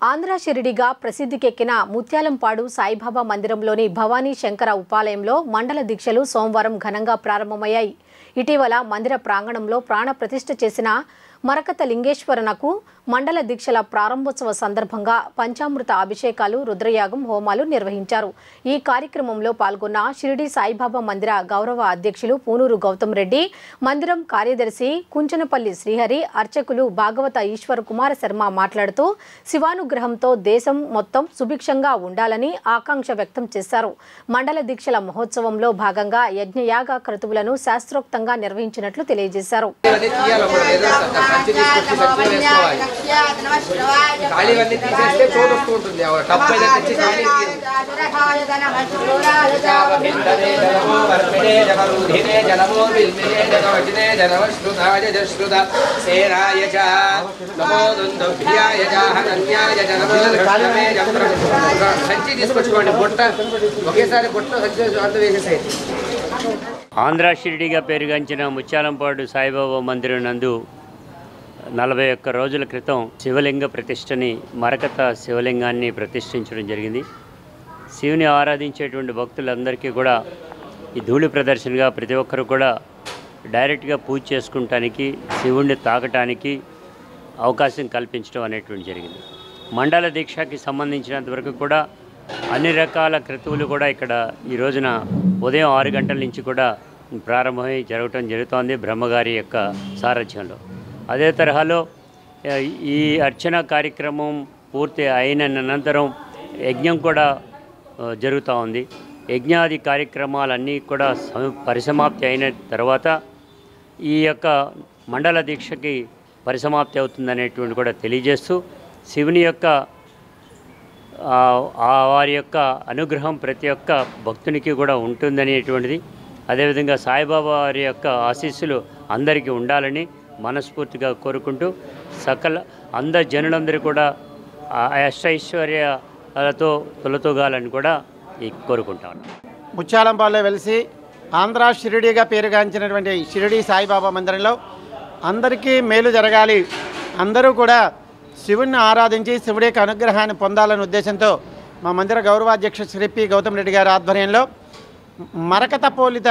ఆంధ్ర షిరిడిగా ప్రసిద్ధికెక్కిన ముత్యాలంపాడు సాయిబాబా మందిరంలోని భవానీ శంకర ఉపాలయంలో మండల దీక్షలు సోమవారం ఘనంగా ప్రారంభమయ్యాయి. ఇటీవల మందిర ప్రాంగణంలో ప్రాణ ప్రతిష్ఠ చేసిన మరకత లింగేశ్వరనకు మండల దీక్షల ప్రారంభోత్సవ సందర్భంగా పంచామృత అభిషేకాలు, రుద్రయాగం, హోమాలు నిర్వహించారు. ఈ కార్యక్రమంలో పాల్గొన్న షిరిడి సాయిబాబా మందిర గౌరవ అధ్యక్షులు పూనూరు గౌతమ్ రెడ్డి, మందిరం కార్యదర్శి కుంచనపల్లి శ్రీహరి, అర్చకులు భాగవత ఈశ్వర్ కుమార శర్మ మాట్లాడుతూ శివానుగ్రహంతో దేశం మొత్తం సుభిక్షంగా ఉండాలని ఆకాంక్ష వ్యక్తం చేశారు. మండల దీక్షల మహోత్సవంలో భాగంగా యజ్ఞయాగ క్రతువులను శాస్త్రోక్తంగా నిర్వహించినట్లు తెలియజేశారు. ఆంధ్ర షిరిడిగా పేరుగాంచిన ముత్యాలంపాడు సాయిబాబా మందిరం నందు 41 రోజుల క్రితం శివలింగ ప్రతిష్టని మరకత శివలింగాన్ని ప్రతిష్ఠించడం జరిగింది. శివుని ఆరాధించేటువంటి భక్తులందరికీ కూడా ఈ ధూళి ప్రదర్శనగా ప్రతి ఒక్కరు కూడా డైరెక్ట్గా పూజ చేసుకుంటానికి, శివుణ్ణి తాకటానికి అవకాశం కల్పించడం అనేటువంటి జరిగింది. మండల దీక్షకి సంబంధించినంత వరకు కూడా అన్ని రకాల క్రతువులు కూడా ఇక్కడ ఈ రోజున ఉదయం 6 గంటల నుంచి కూడా ప్రారంభమై జరుగుతోంది బ్రహ్మగారి యొక్క సారథ్యంలో. అదే తరహాలో ఈ అర్చన కార్యక్రమం పూర్తి అయిన అనంతరం యజ్ఞం కూడా జరుగుతూ ఉంది. యజ్ఞాది కార్యక్రమాలన్నీ కూడా పరిసమాప్తి అయిన తర్వాత ఈ యొక్క మండల దీక్షకి పరిసమాప్తి అవుతుందనేటువంటి కూడా తెలియజేస్తూ శివుని యొక్క వారి యొక్క అనుగ్రహం ప్రతి ఒక్క భక్తునికి కూడా ఉంటుందనేటువంటిది, అదేవిధంగా సాయిబాబా వారి యొక్క ఆశీస్సులు అందరికీ ఉండాలని మనస్ఫూర్తిగా కోరుకుంటూ జనులందరూ కూడా అష్టైశ్వర్యాలతో తొలతూగాలని కూడా కోరుకుంటా ఉన్నాం. ముత్యాలంపాడులో వెలిసి ఆంధ్ర షిరిడిగా పేరుగాంచినటువంటి షిరిడి సాయిబాబా మందిరంలో అందరికీ మేలు జరగాలి, అందరూ కూడా శివుణ్ణి ఆరాధించి శివుడి యొక్క అనుగ్రహాన్ని పొందాలనే ఉద్దేశంతో మా మందిర గౌరవాధ్యక్షుడు శ్రీ పి గౌతమ్ రెడ్డి గారి ఆధ్వర్యంలో మరకత పోలిత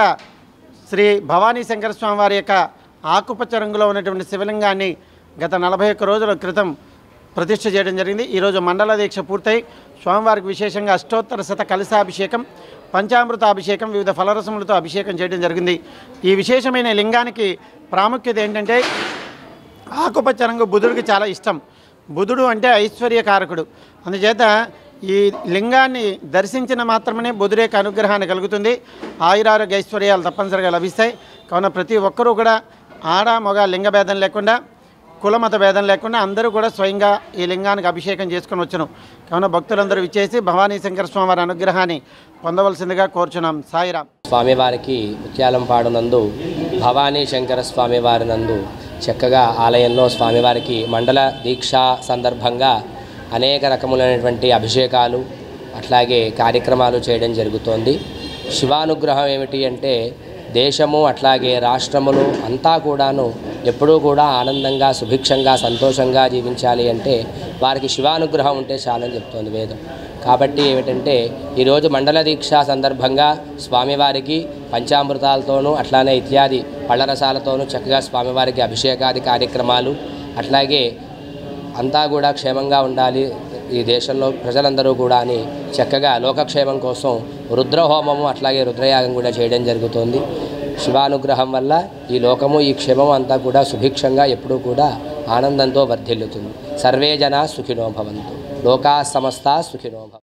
శ్రీ భవానీ శంకర స్వామి వారి యొక్క ఆకుపచ్చ రంగులో ఉన్నటువంటి శివలింగాన్ని గత 41 రోజుల క్రితం ప్రతిష్ఠ చేయడం జరిగింది. ఈరోజు మండల దీక్ష పూర్తయి స్వామివారికి విశేషంగా అష్టోత్తర శత కలశాభిషేకం, పంచామృత అభిషేకం, వివిధ ఫలరసములతో అభిషేకం చేయడం జరిగింది. ఈ విశేషమైన లింగానికి ప్రాముఖ్యత ఏంటంటే ఆకుపచ్చ రంగు బుధుడికి చాలా ఇష్టం. బుధుడు అంటే ఐశ్వర్యకారకుడు. అందుచేత ఈ లింగాన్ని దర్శించిన మాత్రమే బుధుడి యొక్క అనుగ్రహాన్ని కలుగుతుంది. ఆయురారోగ్య ఐశ్వర్యాలు తప్పనిసరిగా లభిస్తాయి. కావున ప్రతి ఒక్కరూ కూడా ఆడ మగ లింగ భేదం లేకుండా, కులమత భేదం లేకుండా అందరూ కూడా స్వయంగా ఈ లింగానికి అభిషేకం చేసుకొని వచ్చును. కావున భక్తులందరూ విచ్చేసి భవానీ శంకర స్వామి వారి అనుగ్రహాన్ని పొందవలసిందిగా కోరుచున్నాం. సాయిరాం. స్వామివారికి ముత్యాలంపాడు నందు భవానీ శంకర స్వామివారి నందు చక్కగా ఆలయంలో స్వామివారికి మండల దీక్షా సందర్భంగా అనేక రకములైనటువంటి అభిషేకాలు అట్లాగే కార్యక్రమాలు చేయడం జరుగుతోంది. శివానుగ్రహం ఏమిటి అంటే దేశము అట్లాగే రాష్ట్రములు అంతా కూడాను ఎప్పుడూ కూడా ఆనందంగా, సుభిక్షంగా, సంతోషంగా జీవించాలి అంటే వారికి శివానుగ్రహం ఉంటే చాలని చెప్తోంది వేదం. కాబట్టి ఏమిటంటే ఈరోజు మండల దీక్ష సందర్భంగా స్వామివారికి పంచామృతాలతోనూ అట్లానే ఇత్యాది పళ్ళరసాలతోనూ చక్కగా స్వామివారికి అభిషేకాది కార్యక్రమాలు, అట్లాగే అంతా కూడా క్షేమంగా ఉండాలి ఈ దేశంలో ప్రజలందరూ కూడా అని చక్కగా లోకక్షేమం కోసం రుద్రహోమము అట్లాగే రుద్రయాగం కూడా చేయడం జరుగుతుంది. శివానుగ్రహం వల్ల ఈ లోకము, ఈ క్షేమం అంతా కూడా సుభిక్షంగా ఎప్పుడూ కూడా ఆనందంతో వర్ధిల్లుతుంది. సర్వే జనా సుఖినో భవంతు, లోకా సమస్తా సుఖినో భవంతు.